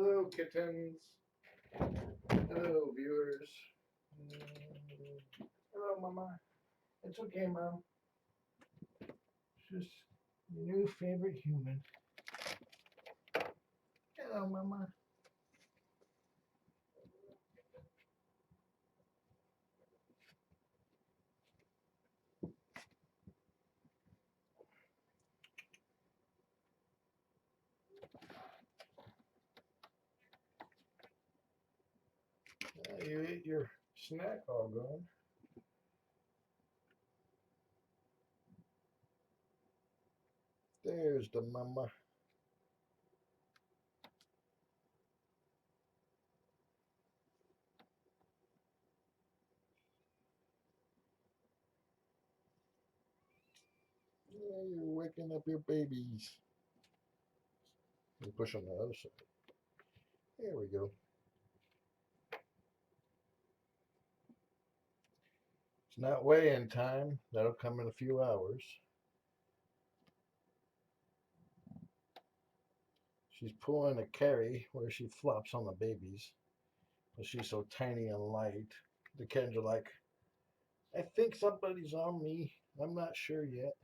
Hello, kittens. Hello, viewers. Hello, Mama. It's okay, Mom. It's just your new favorite human. Hello, Mama. You ate your snack all gone. There's the mama. Yeah, you're waking up your babies. You push on the other side. There we go. It's not weighing time. That'll come in a few hours. She's pulling a carry where she flops on the babies. But she's so tiny and light. The kids are like, I think somebody's on me. I'm not sure yet.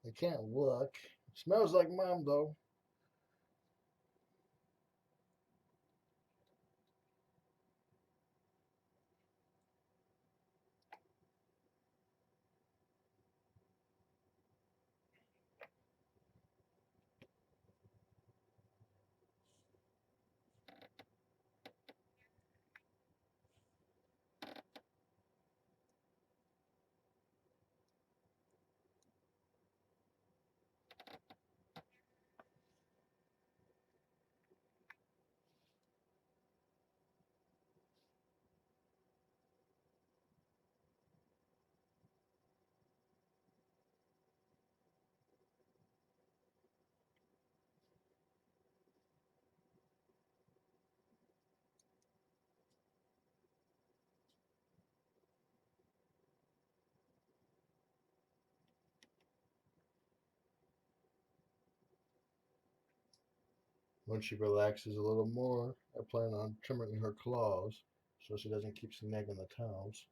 I can't look. It smells like mom, though. When she relaxes a little more, I plan on trimming her claws so she doesn't keep snagging the towels.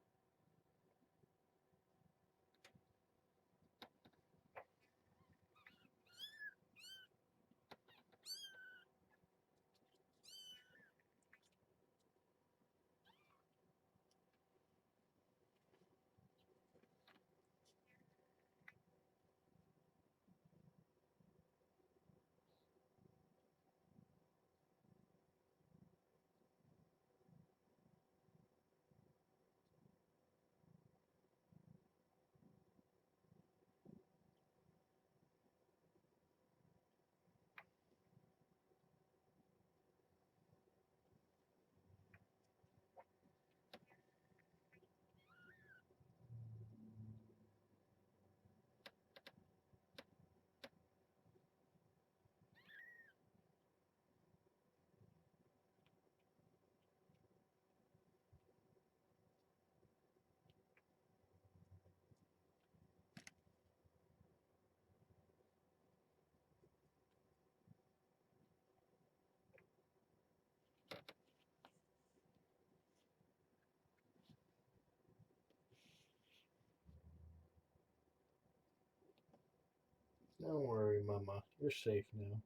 Don't worry, Mama. You're safe now.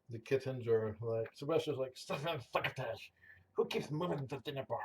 The kittens are like, Sylvester's like, stuff on succotash. Who keeps moving the dinner bar?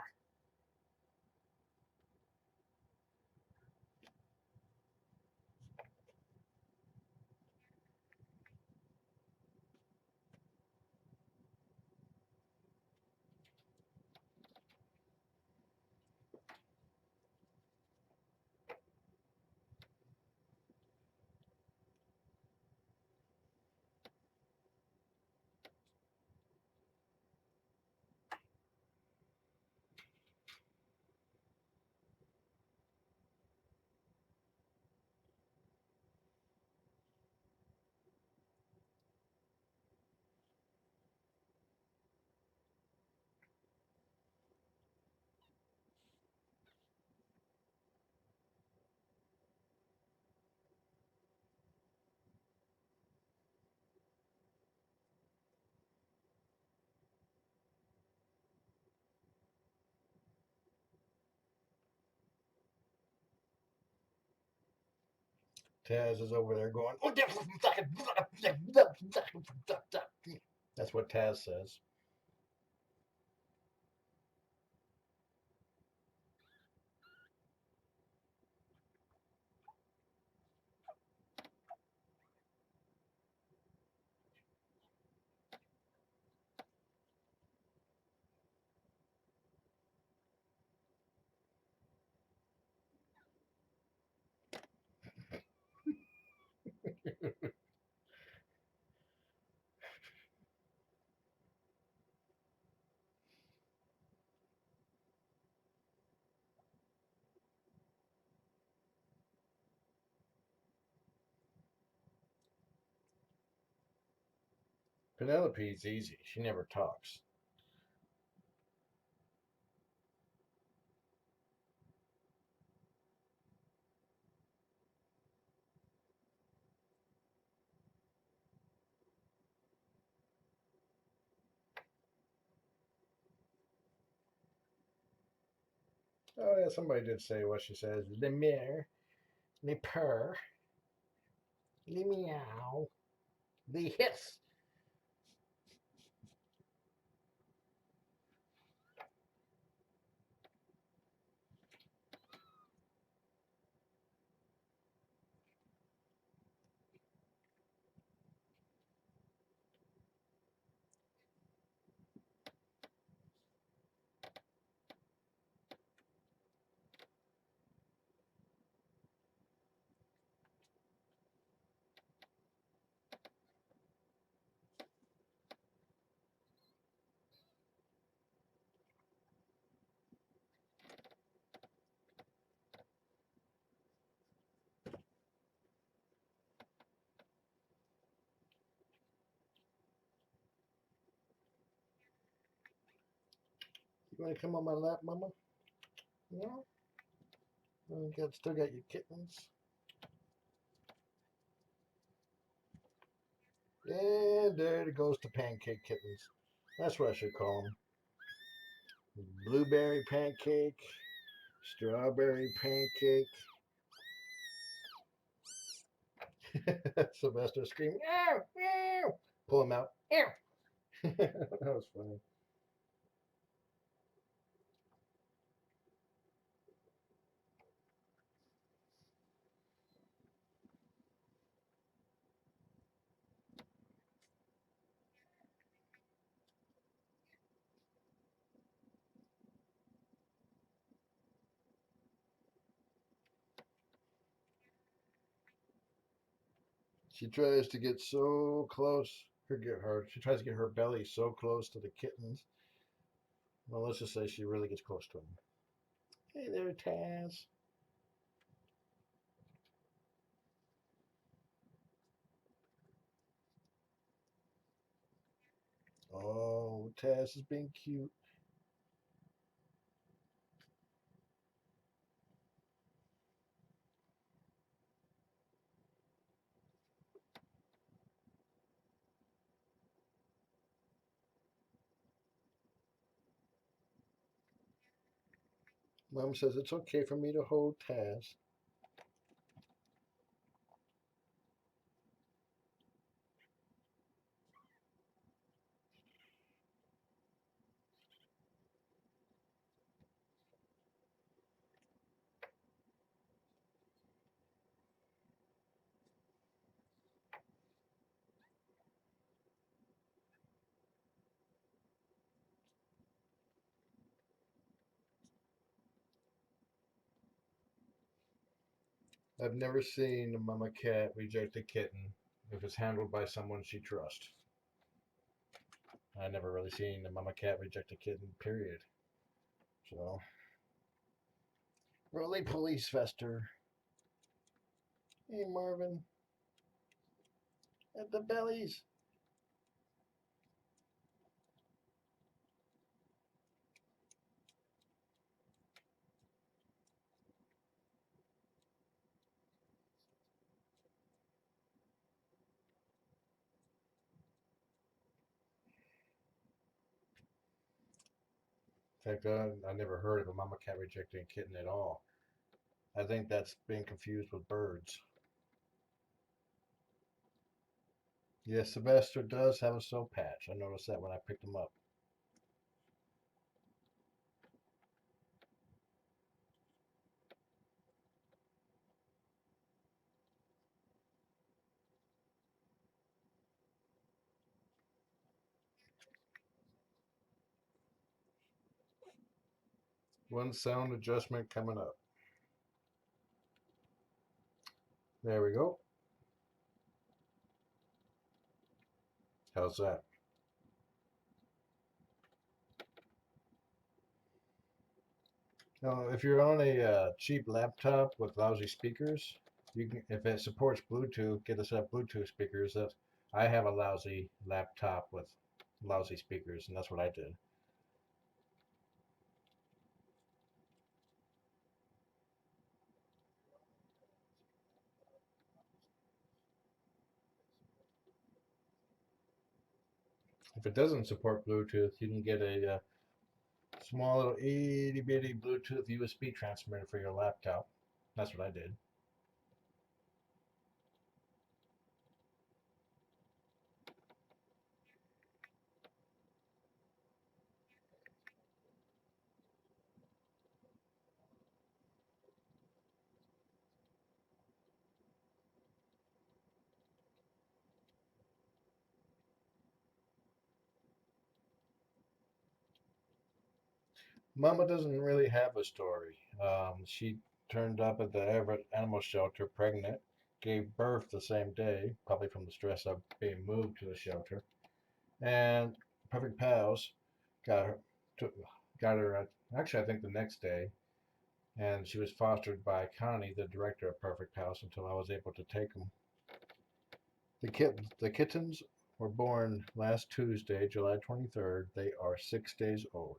Taz is over there going, that's what Taz says. Penelope's easy. She never talks. Oh, yeah, somebody did say what she says. Le mere, le purr, le meow, le hiss. You want to come on my lap, Mama? No? Still got your kittens. And there it goes to pancake kittens. That's what I should call them. Blueberry pancake, strawberry pancake. Sylvester screaming, ow, ow. Pull him out. Ow. That was funny. She tries to get so close. She tries to get her belly so close to the kittens. Well, let's just say she really gets close to them. Hey there, Taz. Oh, Taz is being cute. Mom says it's okay for me to hold Taz. I've never seen a mama cat reject a kitten if it's handled by someone she trusts. I've never really seen a mama cat reject a kitten, period. So, roly police fester. Hey, Marvin. At the bellies. In fact, I never heard of a mama cat rejecting a kitten at all. I think that's being confused with birds. Yes, Sylvester does have a soap patch. I noticed that when I picked him up. One sound adjustment coming up. There we go. How's that? Now, if you're on a cheap laptop with lousy speakers, you can, if it supports Bluetooth, get a set of Bluetooth speakers. That I have a lousy laptop with lousy speakers, and that's what I did. If it doesn't support Bluetooth, you can get a small little itty bitty Bluetooth USB transmitter for your laptop. That's what I did. Mama doesn't really have a story. She turned up at the Everett Animal Shelter pregnant, gave birth the same day, probably from the stress of being moved to the shelter, and Perfect Pals got her, took, got her. Actually, I think the next day, and she was fostered by Connie, the director of Perfect Pals, until I was able to take them. The kittens were born last Tuesday, July 23rd. They are 6 days old.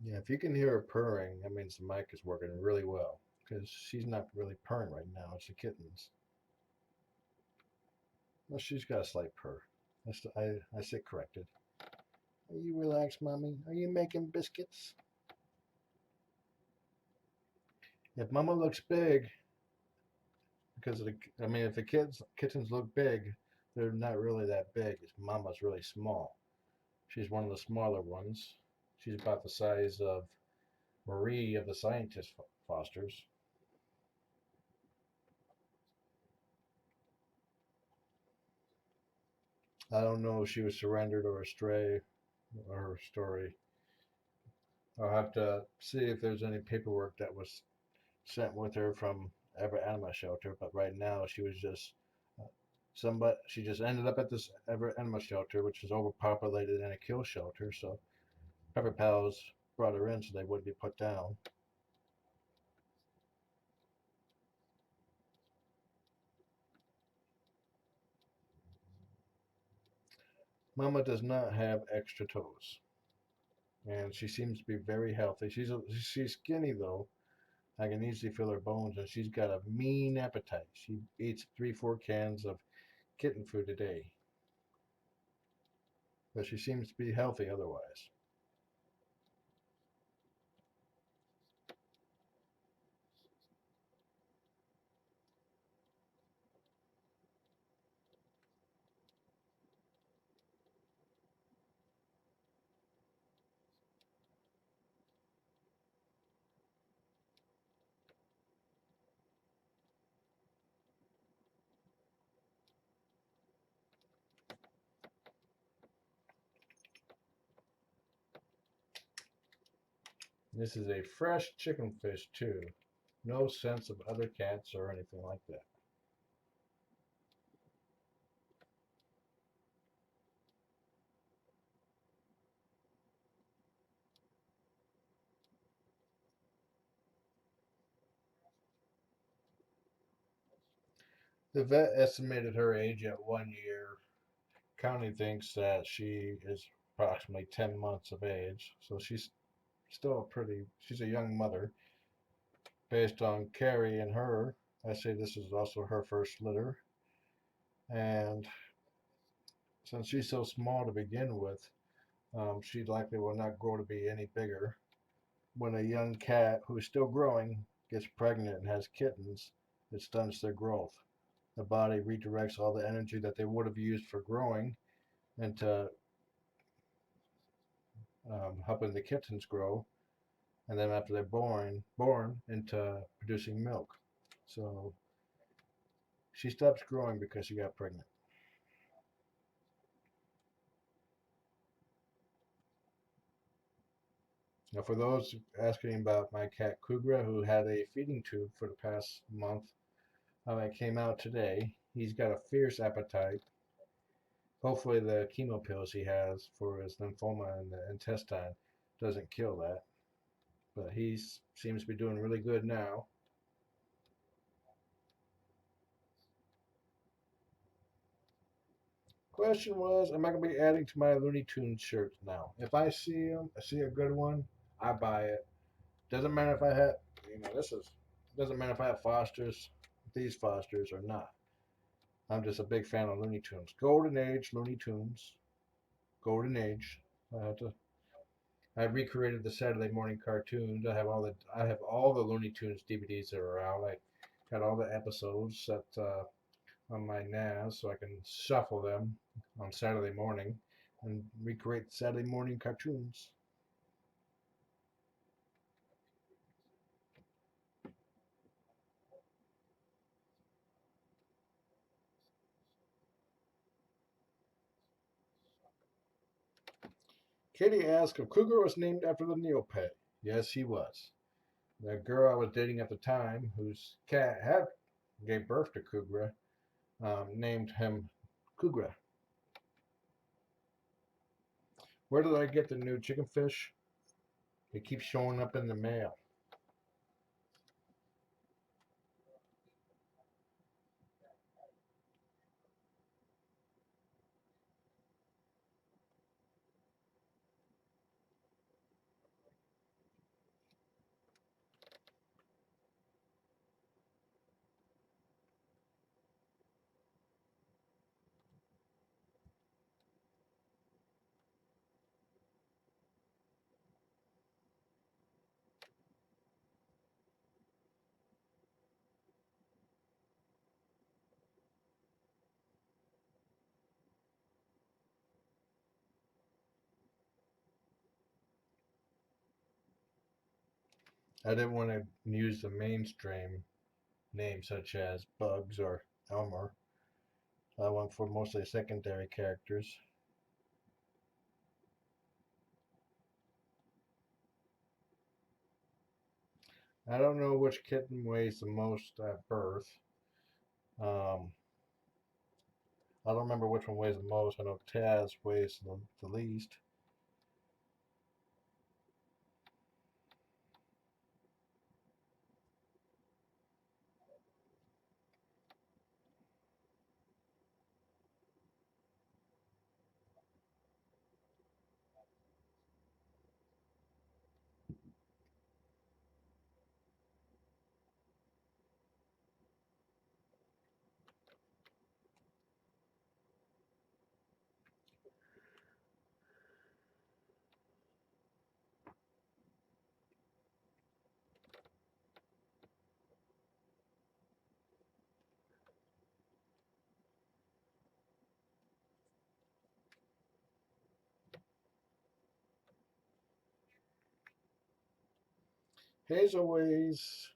Yeah, if you can hear her purring, that means the mic is working really well because she's not really purring right now. It's the kittens. Well, she's got a slight purr. I sit corrected. Are you relaxed, mommy? Are you making biscuits? If mama looks big, because of the, I mean, if the kittens look big, they're not really that big. Mama's really small. She's one of the smaller ones. She's about the size of Marie of the Scientist Fosters. I don't know if she was surrendered or a stray or her story. I'll have to see if there's any paperwork that was sent with her from Everett Animal Shelter. But right now, she was just somebody. She just ended up at this Everett Animal Shelter, which is overpopulated and a kill shelter. So Pepper Pals brought her in so they wouldn't be put down. Mama does not have extra toes, and she seems to be very healthy. She's skinny though. I can easily feel her bones, and she's got a mean appetite. She eats 3, 4 cans of kitten food a day, but she seems to be healthy otherwise. This is a fresh chicken fish too. No sense of other cats or anything like that. The vet estimated her age at 1 year. County thinks that she is approximately 10 months of age, so she's still she's a young mother. Based on Carrie and her, I say this is also her first litter. And Since she's so small to begin with, she likely will not grow to be any bigger. When a young cat who is still growing gets pregnant and has kittens, it stunts their growth. The body redirects all the energy that they would have used for growing into helping the kittens grow, and then after they're born into producing milk. So she stops growing because she got pregnant. Now, for those asking about my cat Kugra, who had a feeding tube for the past month, it came out today. He's got a fierce appetite. Hopefully, the chemo pills he has for his lymphoma in the intestine doesn't kill that. But he seems to be doing really good now. Question was, am I going to be adding to my Looney Tunes shirts now? If I see them, I see a good one, I buy it. Doesn't matter if I have, this is, doesn't matter if I have Fosters, these Fosters or not. I'm just a big fan of Looney Tunes. Golden Age Looney Tunes. Golden Age. I have to. I recreated the Saturday morning cartoons. I have all the Looney Tunes DVDs that are out. I got all the episodes set on my NAS so I can shuffle them on Saturday morning and recreate Saturday morning cartoons. Katie asked if Cougar was named after the Neopet. Yes, he was. The girl I was dating at the time, whose cat had gave birth to Cougar, named him Cougar. Where did I get the new chicken fish? It keeps showing up in the mail. I didn't want to use the mainstream names such as Bugs or Elmer. I went for mostly secondary characters. I don't know which kitten weighs the most at birth. Um, I don't remember which one weighs the most. I know Taz weighs the least. Hazel weighs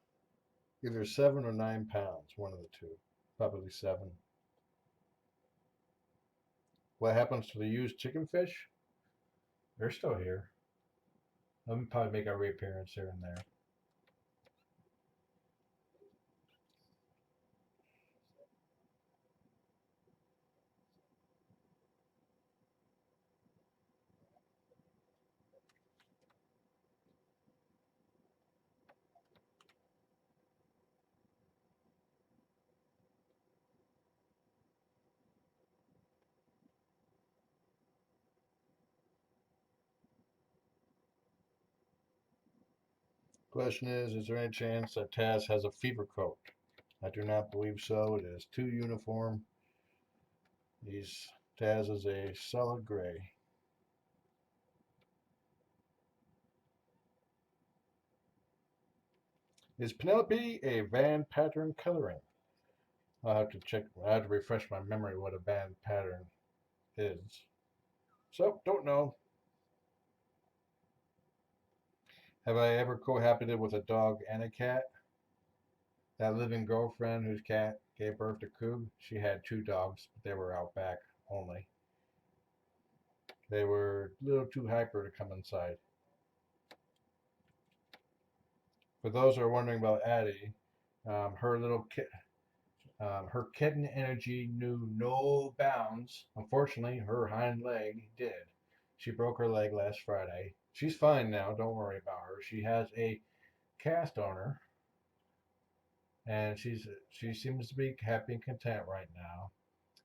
either 7 or 9 pounds, one of the two. Probably 7. What happens to the used chicken fish? They're still here. They'll probably make a reappearance here and there. Question is there any chance that Taz has a fever coat? I do not believe so. It is too uniform. He's Taz is a solid gray. Is Penelope a van pattern coloring? I'll have to check. I have to refresh my memory what a van pattern is. So, don't know. Have I ever cohabited with a dog and a cat? That living girlfriend whose cat gave birth to Coog, she had two dogs, but they were out back only. They were a little too hyper to come inside. For those who are wondering about Addie, her little kit, her kitten energy knew no bounds. Unfortunately, her hind leg did. She broke her leg last Friday. She's fine now. Don't worry about her. She has a cast on her, and she seems to be happy and content right now.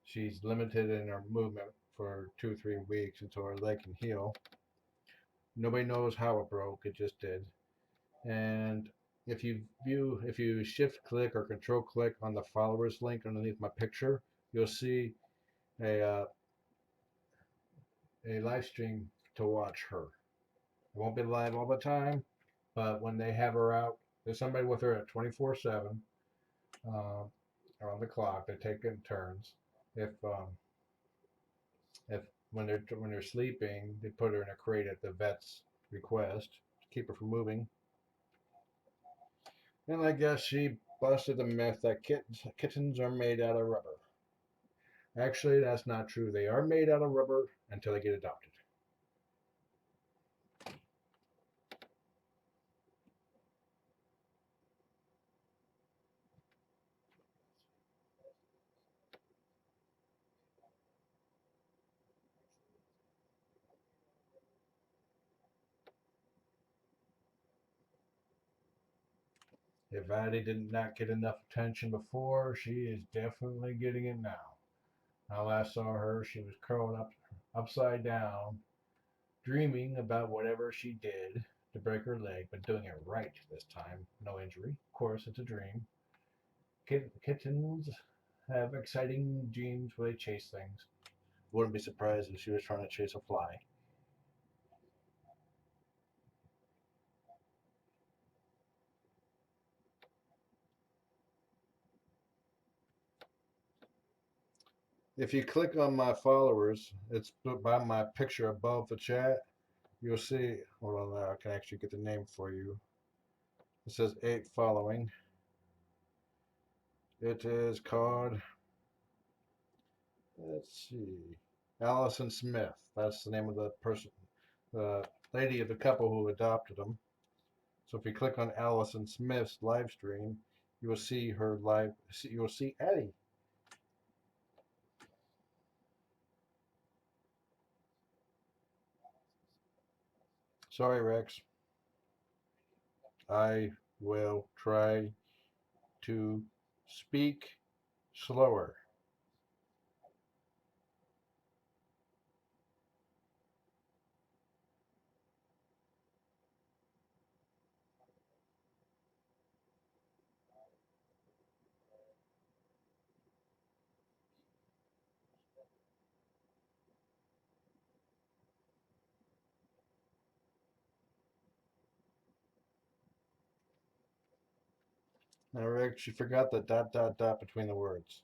She's limited in her movement for 2 or 3 weeks until her leg can heal. Nobody knows how it broke. It just did. And if you shift click or control click on the followers link underneath my picture, you'll see a uh, a live stream to watch her. It won't be live all the time, but when they have her out, there's somebody with her at 24/7 around the clock. They take it in turns. If when they're sleeping, they put her in a crate at the vet's request to keep her from moving. And I guess she busted the myth that kittens are made out of rubber. Actually, that's not true. They are made out of rubber until they get adopted. If Addie did not get enough attention before, she is definitely getting it now. I last saw her, she was curled up upside down, dreaming about whatever she did to break her leg, but doing it right this time. No injury. Of course, it's a dream. Kittens have exciting dreams where they chase things. Wouldn't be surprised if she was trying to chase a fly. If you click on my followers, it's by my picture above the chat. You'll see. Hold on, I can actually get the name for you. It says 8 following. It is called, let's see, Allison Smith. That's the name of the person, the lady of the couple who adopted them. So if you click on Allison Smith's live stream, you will see her live. You will see Eddie. Sorry, Rex. I will try to speak slower. Now, Rex, you forgot the dot dot dot between the words.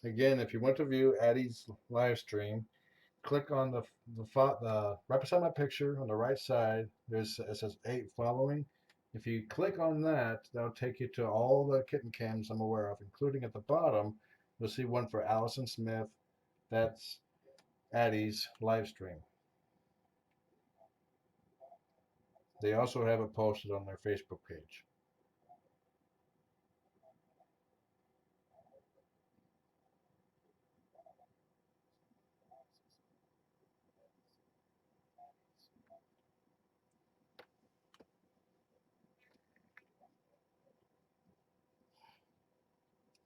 Again, if you want to view Addie's live stream, click on the right beside my picture on the right side. It says 8 following. If you click on that, that'll take you to all the kitten cams I'm aware of, including at the bottom. You'll see one for Allison Smith. That's Addie's live stream. They also have it posted on their Facebook page.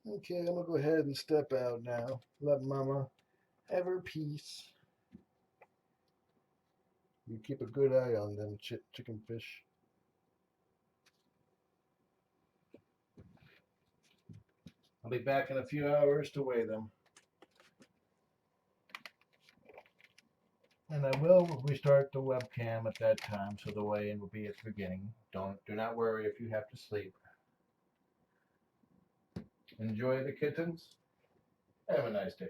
Okay, I'm gonna go ahead and step out now. Let Mama have her peace. You keep a good eye on them chicken fish. I'll be back in a few hours to weigh them. And I will restart the webcam at that time, so the weigh-in will be at the beginning. Do not worry if you have to sleep. Enjoy the kittens. Have a nice day.